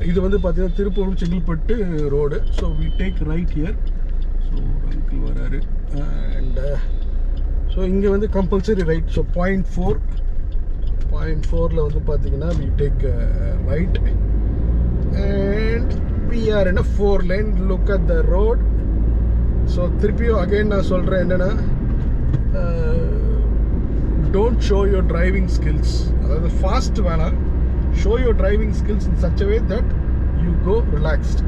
இது வந்து பார்த்தீங்கன்னா Tiruppur Chengalpattu road. So we take right here. So uncle வராரு. அண்ட் ஸோ இங்கே வந்து கம்பல்சரி ரைட். ஸோ .4 வந்து பார்த்தீங்கன்னா we take right and we are in a 4 lane. Look at the road. So திருப்பியும் அகைன் நான் சொல்கிறேன் என்னென்னா, don't show your driving skills. அதாவது ஃபாஸ்ட் வேணாம். Show your driving skills in such a way that you go relaxed.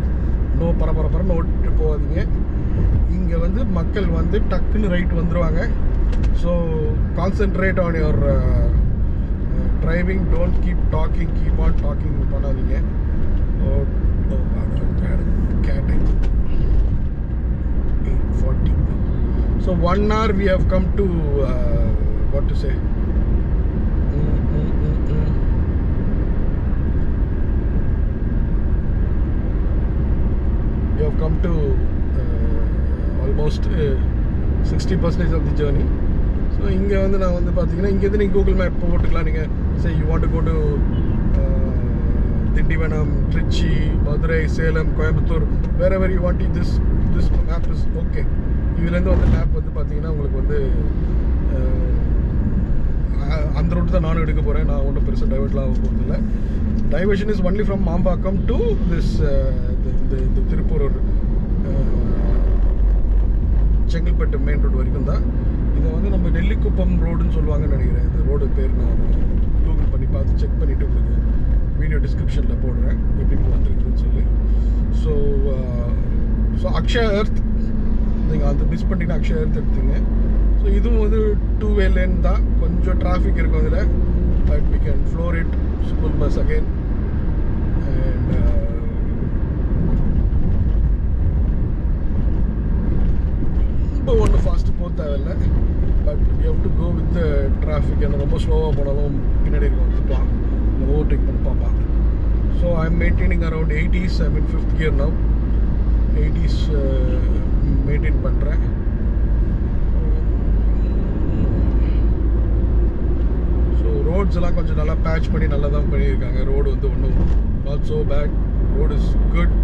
No பரபரன்னு ஓட்டிட்டு போகாதீங்க. இங்கே வந்து மக்கள் வந்து டக்குன்னு ரைட் வந்துடுவாங்க. So concentrate on your driving. Don't keep on docking பண்ணாதீங்க. Gate 840. So 1 hour we have come to what to say. We have come to almost 60% of the journey. So இங்கே வந்து நான் வந்து பார்த்தீங்கன்னா இங்கேருந்து நீங்கள் கூகுள் மேப் போட்டுக்கலாம். நீங்கள் say you want to go to Tindivanam, Trichy, Madurai, Salem, Coimbatore, wherever you want. this map is okay. இதுலேருந்து வந்து மேப் வந்து பார்த்தீங்கன்னா உங்களுக்கு வந்து அந்த ரூட் தான் நானும் எடுக்க போகிறேன். நான் ஒன்றும் பெருசாக டைவர்ட்லாம் ஆக போகிறது இல்லை. Diversion is only from Mambakkam to this இந்த திருப்பூர் செங்கல்பட்டு மெயின் ரோடு வரைக்கும் தான். இதை வந்து நம்ம நெல்லிக்குப்பம் ரோடுன்னு சொல்லுவாங்கன்னு நினைக்கிறேன். இந்த ரோடு பேர் நான் கூகுள் பண்ணி பார்த்து செக் பண்ணிவிட்டு உங்களுக்கு வீடியோ டிஸ்கிரிப்ஷனில் போடுறேன் எப்படி வந்துருக்குதுன்னு சொல்லி. ஸோ அக்ஷயா எர்த் நீங்கள் அந்த மிஸ் பண்ணிங்கன்னா அக்ஷயா எர்த் எடுத்துங்க. ஸோ இதுவும் வந்து 2-way lane தான். கொஞ்சம் டிராஃபிக் இருக்கும் அதில். But we can floor it. School bus again. And ரொம்ப ஒன்றும் ஃபாஸ்ட்டு போக தேவையில்லை. But you have to go with the traffic. என்ன ரொம்ப ஸ்லோவாக போனாலும் பின்னாடி இருக்க வந்துப்பான், இல்லை ஓவர்டேக் பண்ணி பார்ப்பான். So I am maintaining around 80s. I mean 5th gear now. 80s maintain பண்ணுறேன். ஸோ ரோட்ஸ் எல்லாம் கொஞ்சம் நல்லா பேட்ச் பண்ணி நல்லா தான் பண்ணியிருக்காங்க. ரோடு வந்து ஒன்றும் not so bad. Road is good.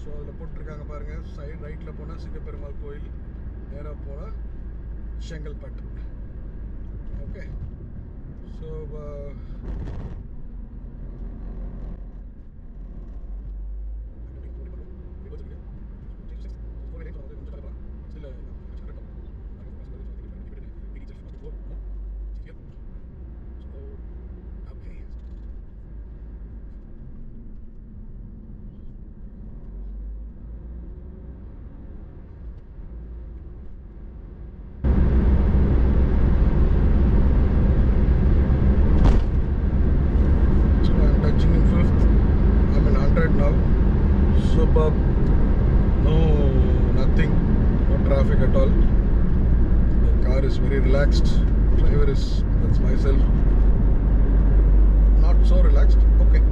So அதில் போட்டிருக்காங்க பாருங்கள். சைடு ரைட்டில் போனால் சிங்கப்பெருமாள் கோயில், நேராக போனால் Chengalpattu. Okay. So superb. No, nothing, no traffic at all. The car is very relaxed. Driver is, that's myself, not so relaxed. Okay.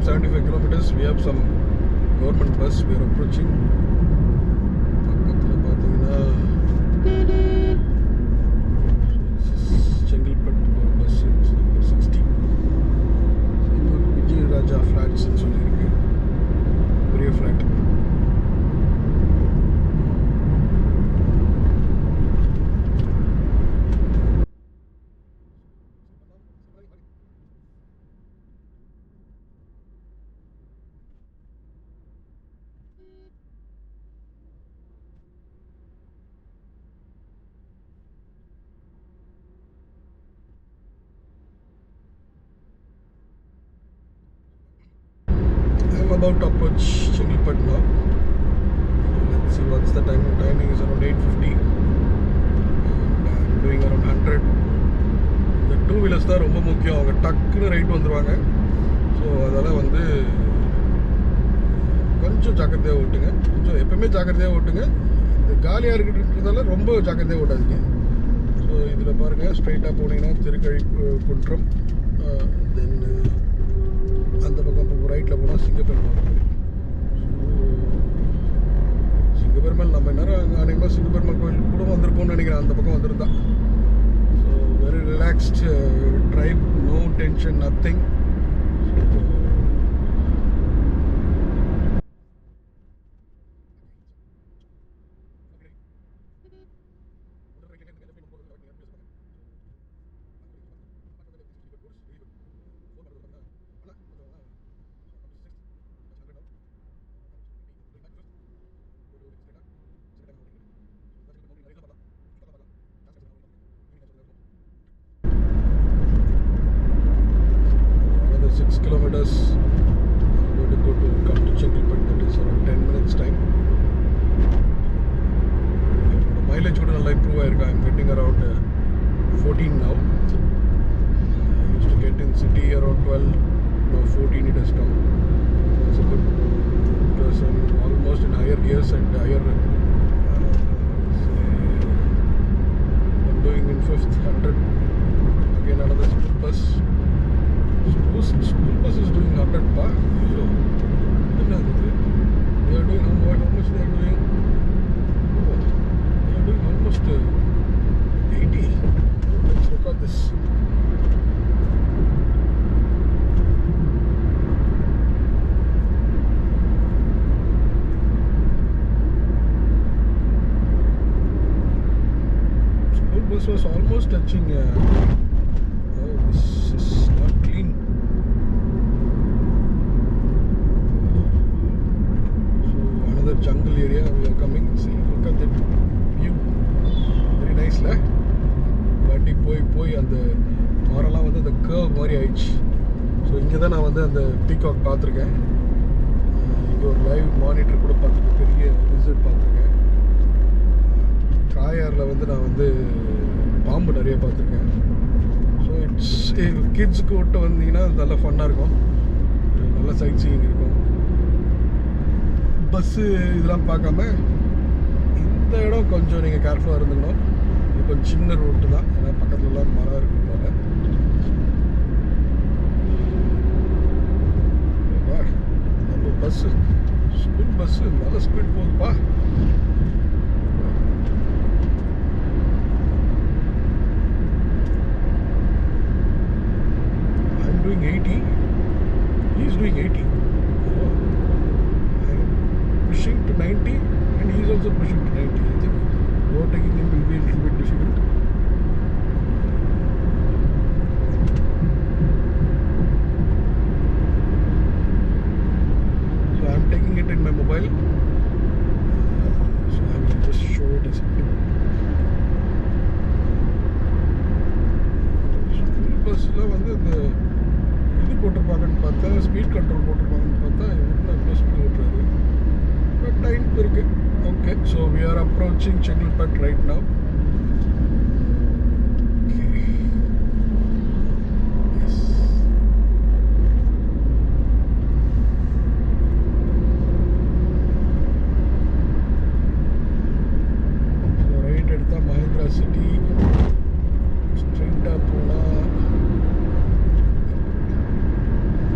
75 kilometers. We have some government bus. We are approaching. பக்கத்தில் பார்த்தீங்கன்னா Chengalpattu bus number 60. Vijayaraja ஃப்ளாட்ஸ்ன்னு சொல்லியிருக்கு. பெரிய flat. I'm about to approach Chengalpattu now. Let's see what's the time. Timing is around 8:50. I'm doing around 100. இந்த two wheelers தான் ரொம்ப முக்கியம். அவங்க டக்குன்னு ரைட் வந்துடுவாங்க. ஸோ அதெல்லாம் வந்து கொஞ்சம் ஜாக்கிரதையாக ஓட்டுங்க. கொஞ்சம் எப்பவுமே ஜாக்கிரதையாக ஓட்டுங்க. இந்த காலியாக இருக்கிறதால ரொம்ப ஜாக்கிரதையாக ஓட்டாதீங்க. ஸோ இதில் பாருங்கள், ஸ்ட்ரைட்டாக போனீங்கன்னா திருக்கழிக்குன்றம், தென் அந்த பக்கம் ரைட்டில் போனால் சிங்கப்பெருமாள். சிங்கப்பெருமாள் நம்ம நேரம் அநேகமாக சிங்கப்பெருமாள் கோயில் கூட வந்திருப்போம்னு நினைக்கிறேன். அந்த பக்கம் வந்திருந்தா. So very relaxed drive, no tension, nothing. Another 6 kilometers. I'm going to come to Chengalpattu. That is around 10 minutes time. The mileage would not improve. I'm getting around 14 now. I used to get in city around 12. Now 14 it has come. That's a good, because I'm almost in higher gears and higher. I'm doing in 5th, 100. Again another school bus. School bus is doing 100 pa. They are doing how much they are doing? Oh, they are doing almost 80. Let's look at this. School bus was almost touching. Oh, this is not clean. So another jungle area we are coming. See, look at that view. Very nice, la. வண்டி போய் அந்த மரம்லாம் வந்து அந்த curve மாதிரி ஆயிடுச்சு. So இங்கே தான் நான் வந்து அந்த பீகாக் பார்த்துருக்கேன். இங்கே ஒரு லைவ் மானிட்டர் கூட பார்த்துருக்கேன். பெரிய ரிசல்ட் பார்த்துருக்கேன். காயாரில் வந்து நான் வந்து பாம்பு நிறைய பார்த்துருக்கேன். ஸோ இட்ஸ் கிட்ஸுக்கு விட்டு வந்தீங்கன்னா நல்லா ஃபன்னாக இருக்கும். நல்ல சைட் சீயிங் இருக்கும். பஸ்ஸு இதெல்லாம் பார்க்காம இந்த இடம் கொஞ்சம் நீங்கள் கேர்ஃபுல்லாக இருந்துக்கணும். இது கொஞ்சம் சின்ன ரோட்டு தான். ஏன்னா பக்கத்துலலாம் மரம் இருக்கிறதுனால. நம்ம பஸ்ஸு, ஸ்கூல் பஸ்ஸு நல்ல speed போகுதுப்பா. I'm doing 80. He's doing 80. Oh. I'm pushing to 90 and he's also pushing to 90. I think overtaking him will be a little bit difficult. So I'm taking it in my mobile. So I will just show it as a clip. School bus வந்து இந்த இது போட்டிருப்பாங்கன்னு பார்த்தா, speed control போட்டிருப்பாங்கன்னு பார்த்தா இவ்வளோ speed ஓட்டுறாரு. But time இருக்கு. Okay, so we are approaching Chengalpattu right now. Right எடுத்தால் மஹேந்திரா சிட்டி, ஸ்ட்ரெயிட்டாக போனால்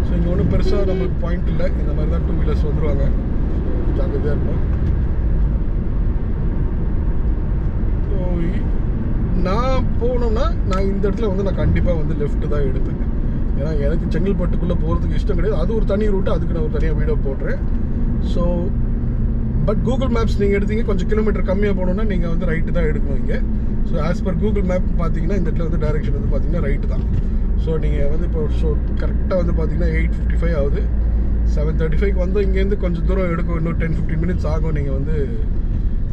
ஸோ இங்கே ஒன்றும் பெருசாக நமக்கு பாயிண்ட் இல்லை. இந்த மாதிரி தான் 2 வீலர்ஸ் வந்துடுவாங்க. ஜாக்கிரதையாக இருக்கும். ஸோ நான் போனோம்னா நான் இந்த இடத்துல வந்து நான் கண்டிப்பாக வந்து லெஃப்ட் தான் எடுப்பேன். ஏன்னா எனக்கு செங்கல்பட்டுக்குள்ளே போகிறதுக்கு இஷ்டம் கிடையாது. அது ஒரு தனி ரூட்டு, அதுக்கு நான் ஒரு தனியாக வீடியோ போடுறேன். ஸோ பட் கூகுள் மேப்ஸ் நீங்கள் எடுத்தீங்க கொஞ்சம் கிலோமீட்டர் கம்மியாக போகணுன்னா நீங்கள் வந்து ரைட்டு தான் எடுக்கணும் இங்கே. So as per Google map பார்த்தீங்கன்னா இந்த இடத்துல வந்து டைரெக்ஷன் வந்து பார்த்தீங்கன்னா ரைட்டு தான். ஸோ நீங்கள் வந்து இப்போ கரெக்டாக வந்து பார்த்தீங்கன்னா 8:55 ஆகுது. 7:35 வந்து இங்கேருந்து கொஞ்சம் தூரம் எடுக்கும். இன்னும் 10-15 மினிட்ஸ் ஆகும் நீங்கள் வந்து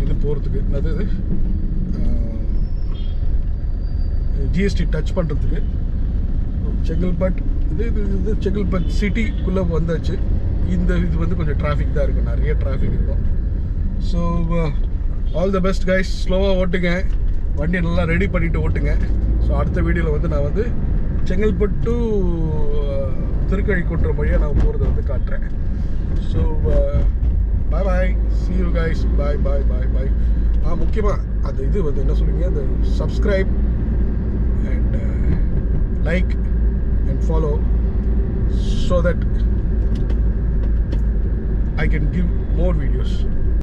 இது போகிறதுக்கு. என்னது ஜிஎஸ்டி டச் பண்ணுறதுக்கு. செங்கல்பட் இது செங்கல்பட் சிட்டிக்குள்ளே வந்தாச்சு. இந்த இது வந்து கொஞ்சம் டிராஃபிக் தான் இருக்கும், நிறைய டிராஃபிக் இருக்கும். So all the best guys. ஸ்லோவாக ஓட்டுங்க, வண்டியை நல்லா ரெடி பண்ணிவிட்டு ஓட்டுங்க. ஸோ அடுத்த வீடியோவில் வந்து நான் வந்து செங்கல்பட்டு டு திருக்கழிக்குன்றம் வழியாக நான் போகிறத வந்து காட்டுறேன். So bye bye, see you guys, பாய் பாய் பாய் பாய். முக்கியமாக அந்த இது வந்து என்ன சொல்லுவீங்க, அந்த subscribe and like and follow so that I can give more videos.